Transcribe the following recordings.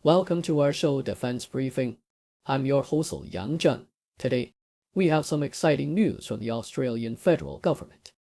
Welcome to our show Defense Briefing. I'm your host Liang Jun. Today, we have some exciting news from the Australian federal government,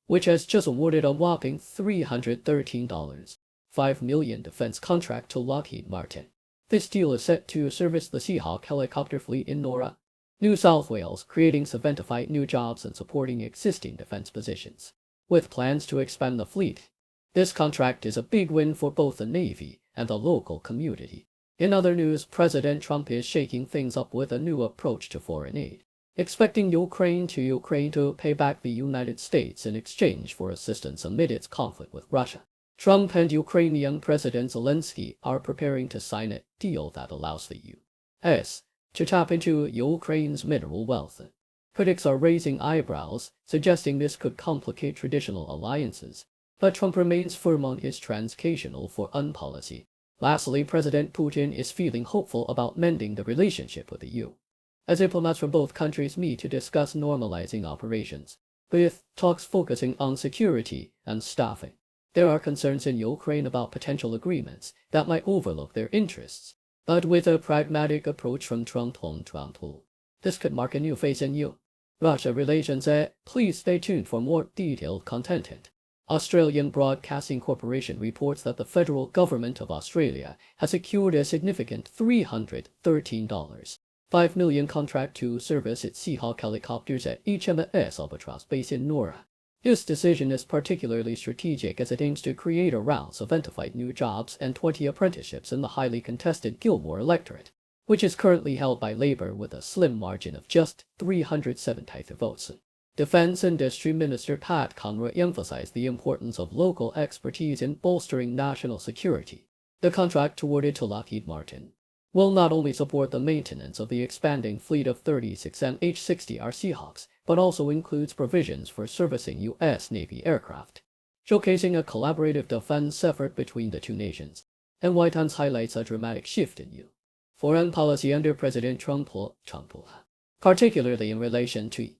which has just awarded a whopping $313.5 million defense contract to Lockheed Martin. This deal is set to service the Seahawk helicopter fleet in Nowra, New South Wales, creating 75 new jobs and supporting existing defense positions, with plans to expand the fleet. This contract is a big win for both the Navy and the local community. In other news, President Trump is shaking things up with a new approach to foreign aid, expecting Ukraine to pay back the United States in exchange for assistance amid its conflict with Russia. Trump and Ukrainian President Zelensky are preparing to sign a deal that allows the U.S. to tap into Ukraine's mineral wealth. Critics are raising eyebrows, suggesting this could complicate traditional alliances, but Trump remains firm on his transactional foreign policy. Lastly, President Putin is feeling hopeful about mending the relationship with the EU, as diplomats from both countries meet to discuss normalizing operations, with talks focusing on security and staffing. There are concerns in Ukraine about potential agreements that might overlook their interests, but with a pragmatic approach from Trump, this could mark a new phase in EU-Russia relations. Please stay tuned for more detailed content. Australian Broadcasting Corporation reports that the federal government of Australia has secured a significant $313.5 million contract to service its Seahawk helicopters at HMAS Albatross base in Nowra. This decision is particularly strategic as it aims to create around 75 new jobs and 20 apprenticeships in the highly contested Gilmore electorate, which is currently held by Labour with a slim margin of just 370 votes. Defense Industry Minister Pat Conroy emphasized the importance of local expertise in bolstering national security. The contract awarded to Lockheed Martin will not only support the maintenance of the expanding fleet of 36 MH-60R Seahawks, but also includes provisions for servicing U.S. Navy aircraft, showcasing a collaborative defense effort between the two nations. And White House highlights a dramatic shift in foreign policy under President Trump, particularly in relation to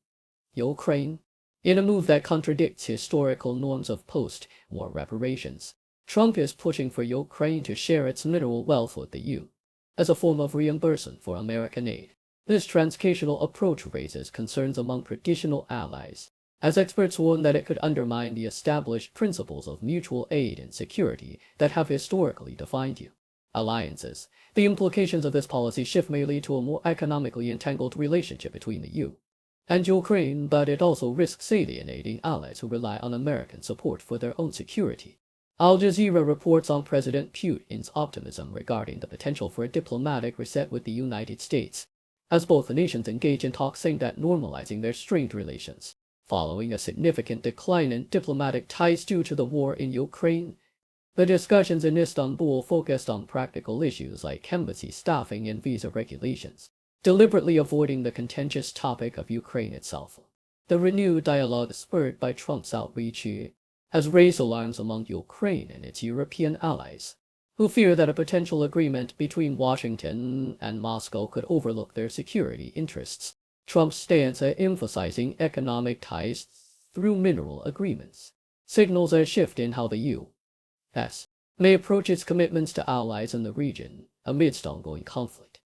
Ukraine. In a move that contradicts historical norms of post-war reparations, Trump is pushing for Ukraine to share its mineral wealth with the EU as a form of reimbursement for American aid. This transactional approach raises concerns among traditional allies, as experts warn that it could undermine the established principles of mutual aid and security that have historically defined alliances. The implications of this policy shift may lead to a more economically entangled relationship between the EU and Ukraine, but it also risks alienating allies who rely on American support for their own security. Al Jazeera reports on President Putin's optimism regarding the potential for a diplomatic reset with the United States, as both nations engage in talks aimed at normalizing their strained relations. Following a significant decline in diplomatic ties due to the war in Ukraine, the discussions in Istanbul focused on practical issues like embassy staffing and visa regulations, deliberately avoiding the contentious topic of Ukraine itself. The renewed dialogue spurred by Trump's outreach has raised alarms among Ukraine and its European allies, who fear that a potential agreement between Washington and Moscow could overlook their security interests. Trump's stance emphasizing economic ties through mineral agreements signals a shift in how the U.S. may approach its commitments to allies in the region amidst ongoing conflict.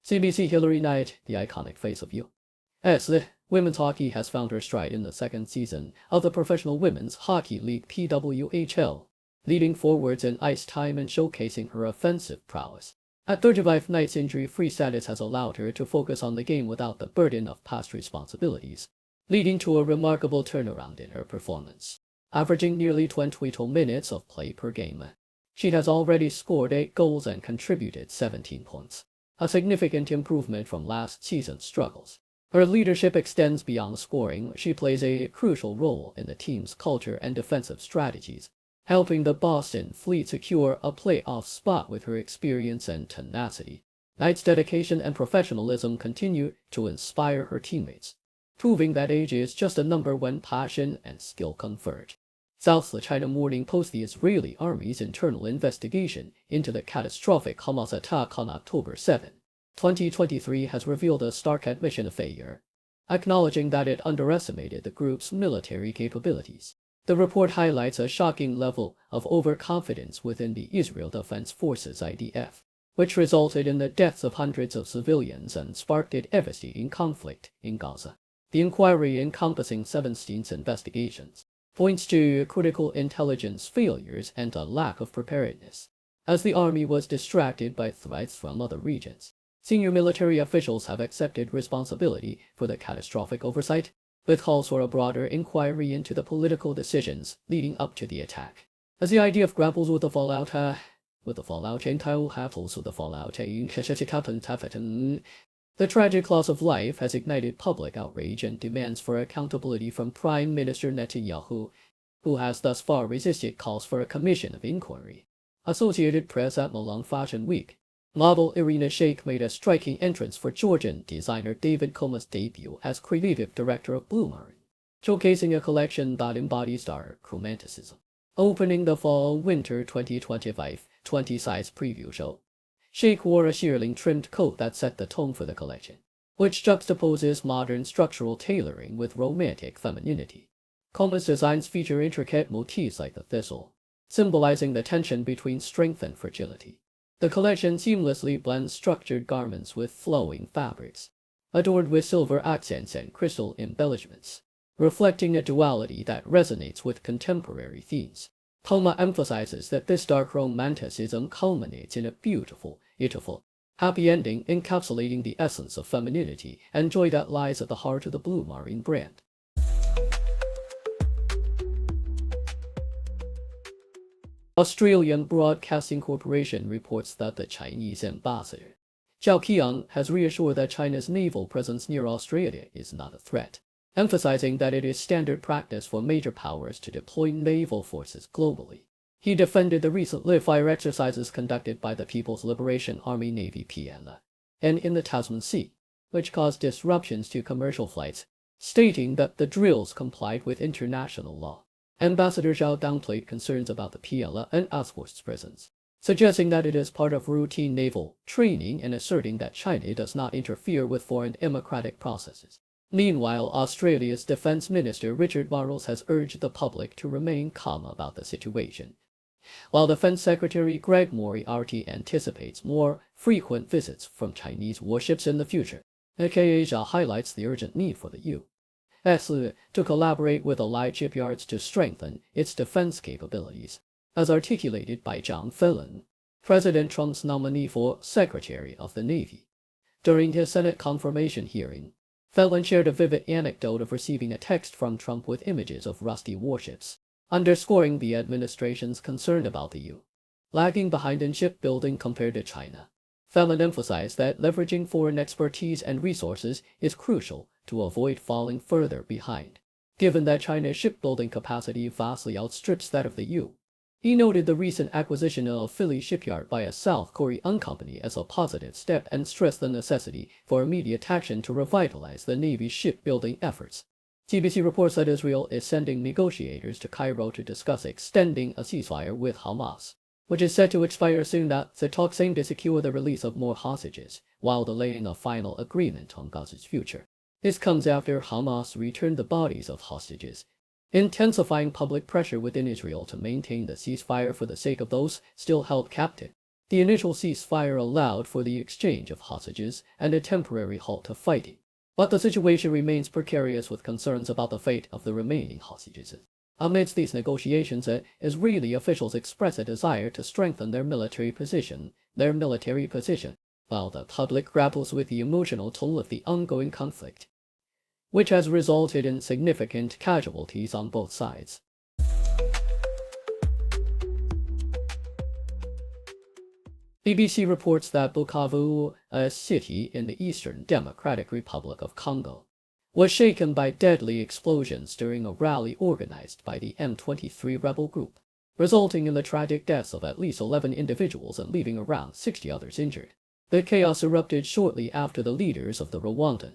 CBC Hillary Knight, the iconic face of U.S. women's hockey, has found her stride in the second season of the Professional Women's Hockey League (PWHL), leading forwards in ice time and showcasing her offensive prowess. At 35, Knight's injury-free status has allowed her to focus on the game without the burden of past responsibilities, leading to a remarkable turnaround in her performance. Averaging nearly 22 minutes of play per game, she has already scored 8 goals and contributed 17 points, a significant improvement from last season's struggles. Her leadership extends beyond scoring. She plays a crucial role in the team's culture and defensive strategies, helping the Boston Fleet secure a playoff spot with her experience and tenacity. Knight's dedication and professionalism continue to inspire her teammates, proving that age is just a number when passion and skill converge. South China Morning Post: the Israeli army's internal investigation into the catastrophic Hamas attack on October 7, 2023 has revealed a stark admission of failure, acknowledging that it underestimated the group's military capabilities. The report highlights a shocking level of overconfidence within the Israel Defense Forces (IDF), which resulted in the deaths of hundreds of civilians and sparked a devastating conflict in Gaza. The inquiry, encompassing 17 investigations, points to critical intelligence failures and a lack of preparedness, as the army was distracted by threats from other regions. Senior military officials have accepted responsibility for the catastrophic oversight, with calls for a broader inquiry into the political decisions leading up to the attack. As the IDF grapples with the fallout, the tragic loss of life has ignited public outrage and demands for accountability from Prime Minister Netanyahu, who has thus far resisted calls for a commission of inquiry. Associated Press: at Milan Fashion Week, model Irina Shayk made a striking entrance for Georgian designer David Coma's debut as creative director of Blue Martin, showcasing a collection that embodies dark romanticism. Opening the Fall-Winter 2025 20-size preview show, Shayk wore a shearling-trimmed coat that set the tone for the collection, which juxtaposes modern structural tailoring with romantic femininity. Coma's designs feature intricate motifs like the thistle, symbolizing the tension between strength and fragility. The collection seamlessly blends structured garments with flowing fabrics, adorned with silver accents and crystal embellishments, reflecting a duality that resonates with contemporary themes. Coma emphasizes that this dark romanticism culminates in a beautiful, happy ending encapsulating the essence of femininity and joy that lies at the heart of the Blue Marine brand. Australian Broadcasting Corporation reports that the Chinese ambassador, Zhao Qiang, has reassured that China's naval presence near Australia is not a threat, emphasizing that it is standard practice for major powers to deploy naval forces globally. He defended the recent live-fire exercises conducted by the People's Liberation Army Navy (PLA) and in the Tasman Sea, which caused disruptions to commercial flights, stating that the drills complied with international law. Ambassador Zhao downplayed concerns about the PLA and Ausforce's presence, suggesting that it is part of routine naval training and asserting that China does not interfere with foreign democratic processes. Meanwhile, Australia's Defence Minister Richard Marles has urged the public to remain calm about the situation, while Defense Secretary Greg Moriarty anticipates more frequent visits from Chinese warships in the future. Zhao highlights the urgent need for the U.S. to collaborate with allied shipyards to strengthen its defense capabilities, as articulated by John Phelan, President Trump's nominee for Secretary of the Navy. During his Senate confirmation hearing, Phelan shared a vivid anecdote of receiving a text from Trump with images of rusty warships, underscoring the administration's concern about the U.S. lagging behind in shipbuilding compared to China. Phelan emphasized that leveraging foreign expertise and resources is crucial to avoid falling further behind, given that China's shipbuilding capacity vastly outstrips that of the U.S. He noted the recent acquisition of Philly Shipyard by a South Korean company as a positive step and stressed the necessity for immediate action to revitalize the Navy's shipbuilding efforts. CBC reports that Israel is sending negotiators to Cairo to discuss extending a ceasefire with Hamas, which is set to expire soon. That the talks aim to secure the release of more hostages, while delaying a final agreement on Gaza's future. This comes after Hamas returned the bodies of hostages, intensifying public pressure within Israel to maintain the ceasefire for the sake of those still held captive. The initial ceasefire allowed for the exchange of hostages and a temporary halt to fighting, but the situation remains precarious with concerns about the fate of the remaining hostages. Amidst these negotiations, Israeli officials express a desire to strengthen their military position, while the public grapples with the emotional toll of the ongoing conflict, which has resulted in significant casualties on both sides. BBC reports that Bukavu, a city in the Eastern Democratic Republic of Congo, was shaken by deadly explosions during a rally organized by the M23 rebel group, resulting in the tragic deaths of at least 11 individuals and leaving around 60 others injured. The chaos erupted shortly after the leaders of the Rwandan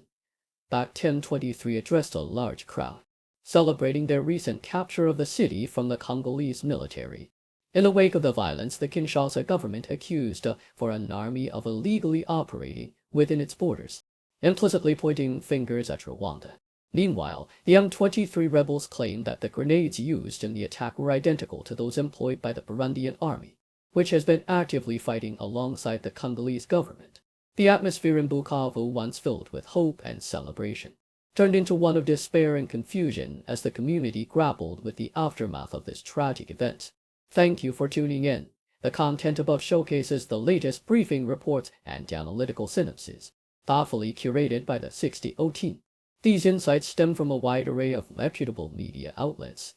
M23 addressed a large crowd, celebrating their recent capture of the city from the Congolese military. In the wake of the violence, the Kinshasa government accused an army of illegally operating within its borders, implicitly pointing fingers at Rwanda. Meanwhile, the M23 rebels claim that the grenades used in the attack were identical to those employed by the Burundian army, which has been actively fighting alongside the Congolese government. The atmosphere in Bukavu, once filled with hope and celebration, turned into one of despair and confusion as the community grappled with the aftermath of this tragic event. Thank you for tuning in. The content above showcases the latest briefing reports and analytical synopses, thoughtfully curated by the 60O team. These insights stem from a wide array of reputable media outlets,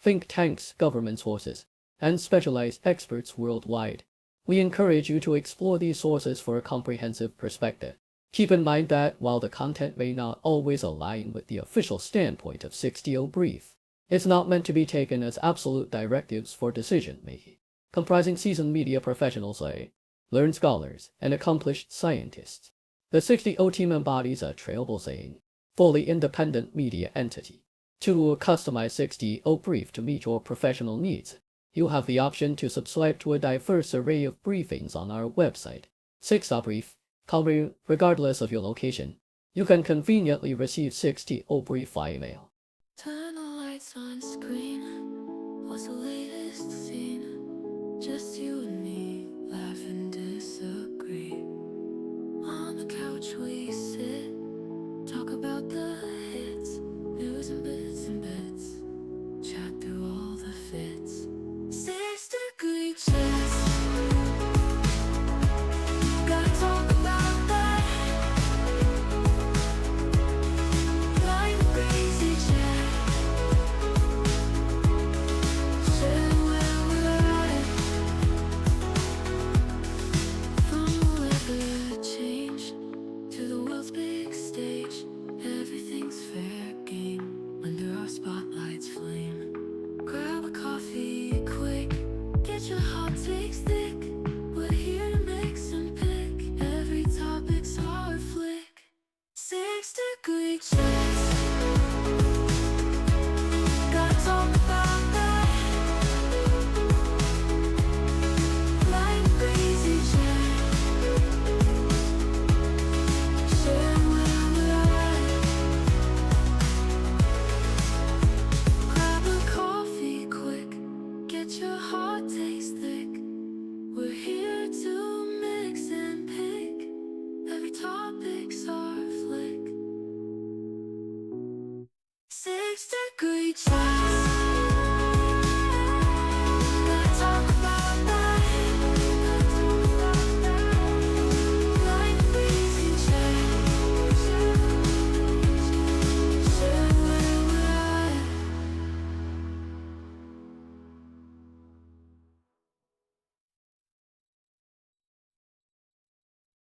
think tanks, government sources, and specialized experts worldwide. We encourage you to explore these sources for a comprehensive perspective. Keep in mind that while the content may not always align with the official standpoint of 60O Brief, it's not meant to be taken as absolute directives for decision-making. Comprising seasoned media professionals, learned scholars, and accomplished scientists, the 60O team embodies a trailblazing, fully independent media entity. To customize 60O Brief to meet your professional needs, you have the option to subscribe to a diverse array of briefings on our website, 60O Brief. Covering regardless of your location, you can conveniently receive 60O Brief via email. Turn the lights on screen. What's the latest scene? Just you and me, laugh and disagree. On the couch we sit, talk about the hits, news and bits, chat through all the fits. 6-degree chats. Gotta talk about that. Blind crazy chat. Share where we're at. From weather change to the world's big stage, everything's fair game under our spotlight's flame. Grab a coffee quick, get your hot takes thick. We're here to mix and pick, every topic's our flick. 6-degree chats. Gotta talk about that. Blind crazy chat. Share where we're at. Grab a coffee quick, get your hot takes thick. We're here to mix and pick, every topic's our flick. 6-degree chats.